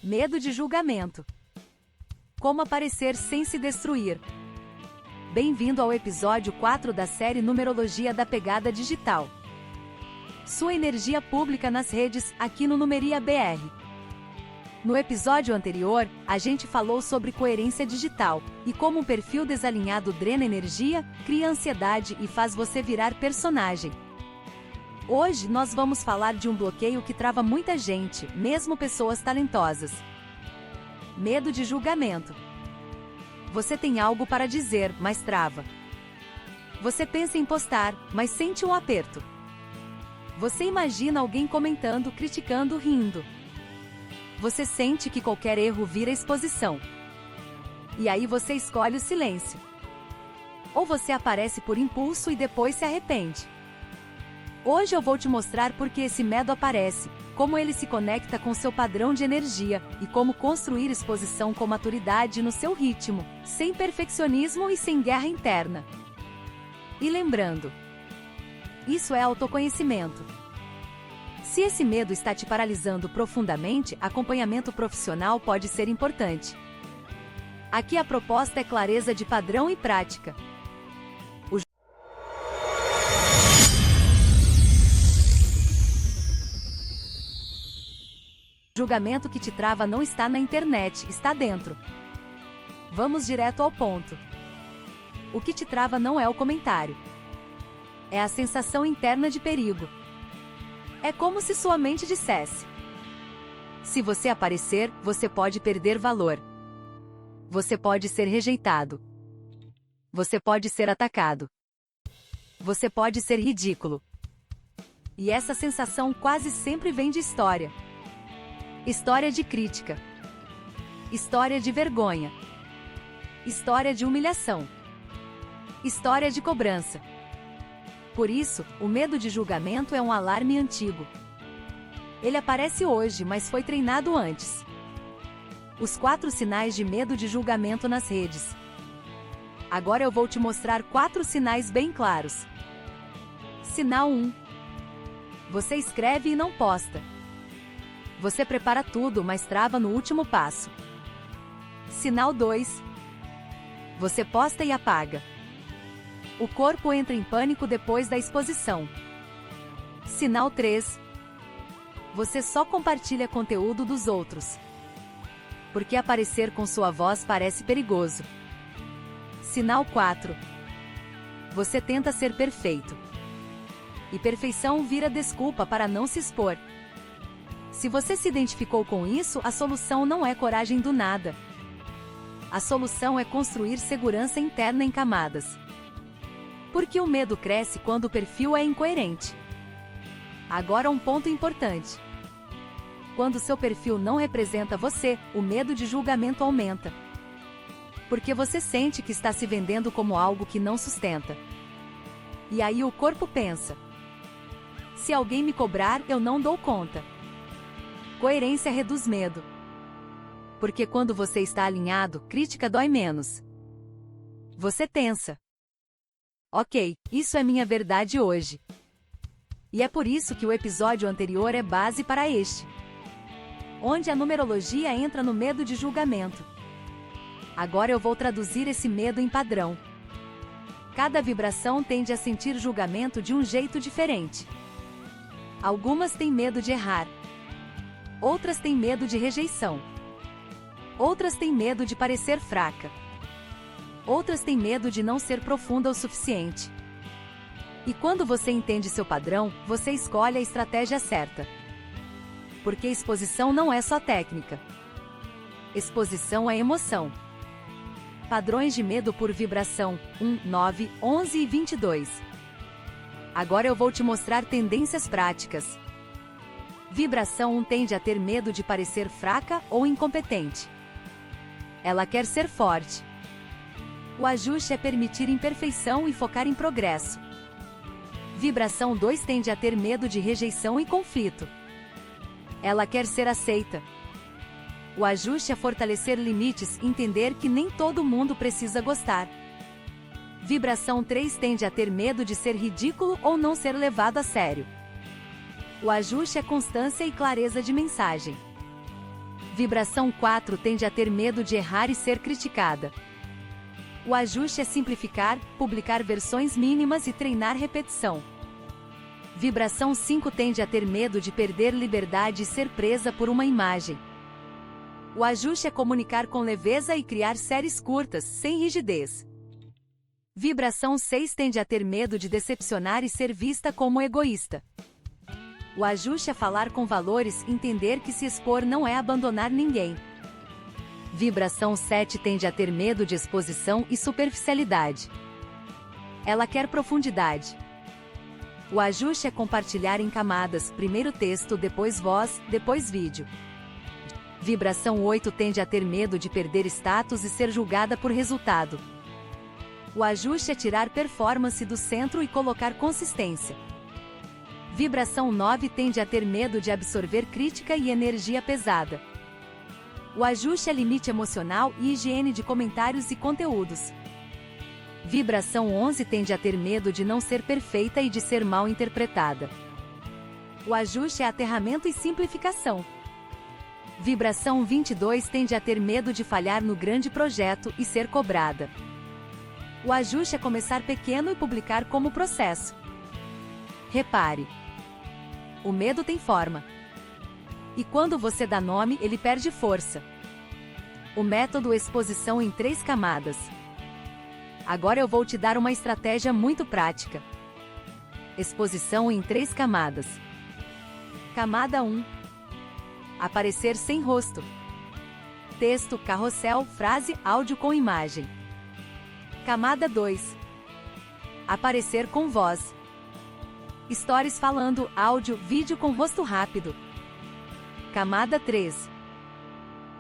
Medo de julgamento. Como aparecer sem se destruir. Bem-vindo ao episódio 4 da série Numerologia da Pegada Digital. Sua energia pública nas redes, aqui no Numeria BR. No episódio anterior, a gente falou sobre coerência digital, e como um perfil desalinhado drena energia, cria ansiedade e faz você virar personagem. Hoje nós vamos falar de um bloqueio que trava muita gente, mesmo pessoas talentosas. Medo de julgamento. Você tem algo para dizer, mas trava. Você pensa em postar, mas sente um aperto. Você imagina alguém comentando, criticando, rindo. Você sente que qualquer erro vira exposição. E aí você escolhe o silêncio. Ou você aparece por impulso e depois se arrepende. Hoje eu vou te mostrar por que esse medo aparece, como ele se conecta com seu padrão de energia, e como construir exposição com maturidade no seu ritmo, sem perfeccionismo e sem guerra interna. E lembrando, isso é autoconhecimento. Se esse medo está te paralisando profundamente, acompanhamento profissional pode ser importante. Aqui a proposta é clareza de padrão e prática. O julgamento que te trava não está na internet, está dentro. Vamos direto ao ponto. O que te trava não é o comentário. É a sensação interna de perigo. É como se sua mente dissesse: se você aparecer, você pode perder valor. Você pode ser rejeitado. Você pode ser atacado. Você pode ser ridículo. E essa sensação quase sempre vem de história. História de crítica. História de vergonha. História de humilhação. História de cobrança. Por isso, o medo de julgamento é um alarme antigo. Ele aparece hoje, mas foi treinado antes. Os 4 sinais de medo de julgamento nas redes. Agora eu vou te mostrar 4 sinais bem claros. Sinal 1. Você escreve e não posta. Você prepara tudo, mas trava no último passo. Sinal 2. Você posta e apaga. O corpo entra em pânico depois da exposição. Sinal 3. Você só compartilha conteúdo dos outros. Porque aparecer com sua voz parece perigoso. Sinal 4. Você tenta ser perfeito. E perfeição vira desculpa para não se expor. Se você se identificou com isso, a solução não é coragem do nada. A solução é construir segurança interna em camadas. Porque o medo cresce quando o perfil é incoerente. Agora um ponto importante. Quando seu perfil não representa você, o medo de julgamento aumenta. Porque você sente que está se vendendo como algo que não sustenta. E aí o corpo pensa: se alguém me cobrar, eu não dou conta. Coerência reduz medo. Porque quando você está alinhado, crítica dói menos. Você tensa. Ok, isso é minha verdade hoje. E é por isso que o episódio anterior é base para este. Onde a numerologia entra no medo de julgamento. Agora eu vou traduzir esse medo em padrão. Cada vibração tende a sentir julgamento de um jeito diferente. Algumas têm medo de errar. Outras têm medo de rejeição. Outras têm medo de parecer fraca. Outras têm medo de não ser profunda o suficiente. E quando você entende seu padrão, você escolhe a estratégia certa. Porque exposição não é só técnica. Exposição é emoção. Padrões de medo por vibração: 1, 9, 11 e 22. Agora eu vou te mostrar tendências práticas. Vibração 1 tende a ter medo de parecer fraca ou incompetente. Ela quer ser forte. O ajuste é permitir imperfeição e focar em progresso. Vibração 2 tende a ter medo de rejeição e conflito. Ela quer ser aceita. O ajuste é fortalecer limites, entender que nem todo mundo precisa gostar. Vibração 3 tende a ter medo de ser ridículo ou não ser levado a sério. O ajuste é constância e clareza de mensagem. Vibração 4 tende a ter medo de errar e ser criticada. O ajuste é simplificar, publicar versões mínimas e treinar repetição. Vibração 5 tende a ter medo de perder liberdade e ser presa por uma imagem. O ajuste é comunicar com leveza e criar séries curtas, sem rigidez. Vibração 6 tende a ter medo de decepcionar e ser vista como egoísta. O ajuste é falar com valores, entender que se expor não é abandonar ninguém. Vibração 7 tende a ter medo de exposição e superficialidade. Ela quer profundidade. O ajuste é compartilhar em camadas, primeiro texto, depois voz, depois vídeo. Vibração 8 tende a ter medo de perder status e ser julgada por resultado. O ajuste é tirar performance do centro e colocar consistência. Vibração 9 tende a ter medo de absorver crítica e energia pesada. O ajuste é limite emocional e higiene de comentários e conteúdos. Vibração 11 tende a ter medo de não ser perfeita e de ser mal interpretada. O ajuste é aterramento e simplificação. Vibração 22 tende a ter medo de falhar no grande projeto e ser cobrada. O ajuste é começar pequeno e publicar como processo. Repare. O medo tem forma. E quando você dá nome, ele perde força. O método exposição em 3 camadas. Agora eu vou te dar uma estratégia muito prática. Exposição em 3 camadas. Camada 1. Aparecer sem rosto. Texto, carrossel, frase, áudio com imagem. Camada 2. Aparecer com voz. Stories falando, áudio, vídeo com rosto rápido. Camada 3.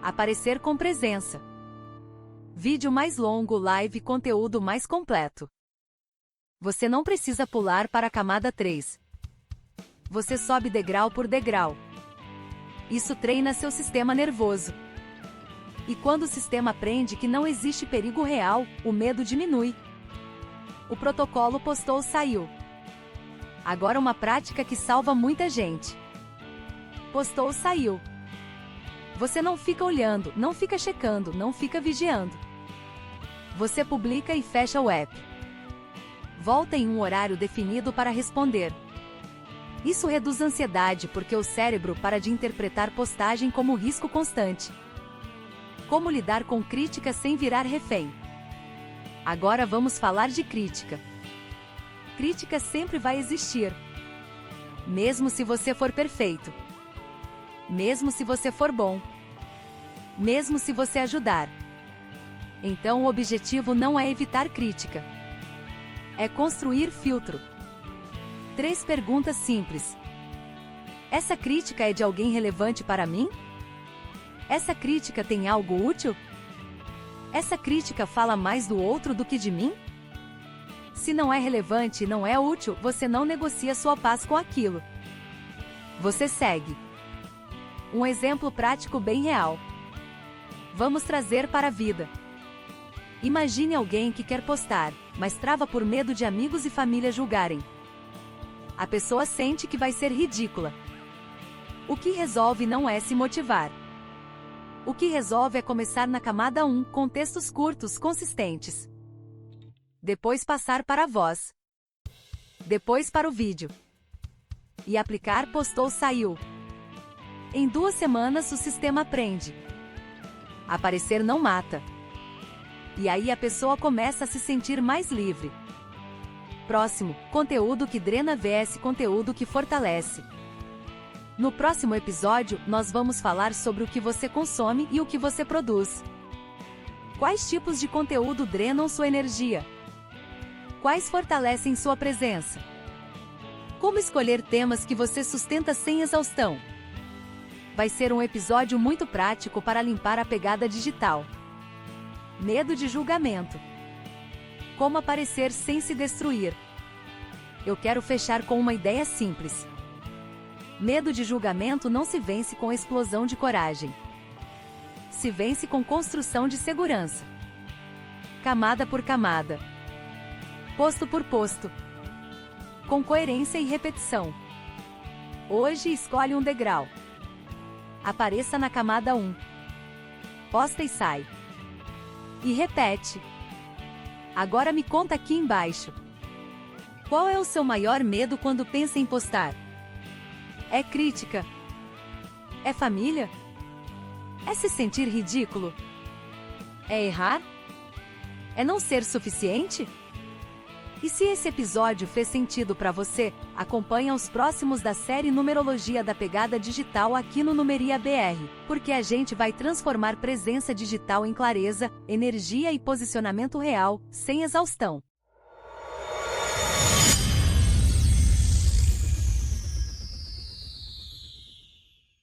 Aparecer com presença. Vídeo mais longo, live, conteúdo mais completo. Você não precisa pular para a camada 3. Você sobe degrau por degrau. Isso treina seu sistema nervoso. E quando o sistema aprende que não existe perigo real, o medo diminui. O protocolo postou saiu. Agora uma prática que salva muita gente. Postou saiu. Você não fica olhando, não fica checando, não fica vigiando. Você publica e fecha o app. Volta em um horário definido para responder. Isso reduz a ansiedade porque o cérebro para de interpretar postagem como risco constante. Como lidar com crítica sem virar refém? Agora vamos falar de crítica. Crítica sempre vai existir. Mesmo se você for perfeito. Mesmo se você for bom. Mesmo se você ajudar. Então o objetivo não é evitar crítica. É construir filtro. 3 perguntas simples. Essa crítica é de alguém relevante para mim? Essa crítica tem algo útil? Essa crítica fala mais do outro do que de mim? Se não é relevante e não é útil, você não negocia sua paz com aquilo. Você segue. Um exemplo prático bem real. Vamos trazer para a vida. Imagine alguém que quer postar, mas trava por medo de amigos e família julgarem. A pessoa sente que vai ser ridícula. O que resolve não é se motivar. O que resolve é começar na camada 1, com textos curtos, consistentes. Depois passar para a voz. Depois para o vídeo. E aplicar postou saiu. Em 2 semanas o sistema aprende. Aparecer não mata. E aí a pessoa começa a se sentir mais livre. Próximo, conteúdo que drena vs conteúdo que fortalece. No próximo episódio, nós vamos falar sobre o que você consome e o que você produz. Quais tipos de conteúdo drenam sua energia? Quais fortalecem sua presença? Como escolher temas que você sustenta sem exaustão? Vai ser um episódio muito prático para limpar a pegada digital. Medo de julgamento. Como aparecer sem se destruir? Eu quero fechar com uma ideia simples. Medo de julgamento não se vence com explosão de coragem. Se vence com construção de segurança. Camada por camada. Posto por posto. Com coerência e repetição. Hoje escolhe um degrau. Apareça na camada 1. Posta e sai. E repete. Agora me conta aqui embaixo. Qual é o seu maior medo quando pensa em postar? É crítica? É família? É se sentir ridículo? É errar? É não ser suficiente? E se esse episódio fez sentido para você, acompanha os próximos da série Numerologia da Pegada Digital aqui no Numeria BR, porque a gente vai transformar presença digital em clareza, energia e posicionamento real, sem exaustão.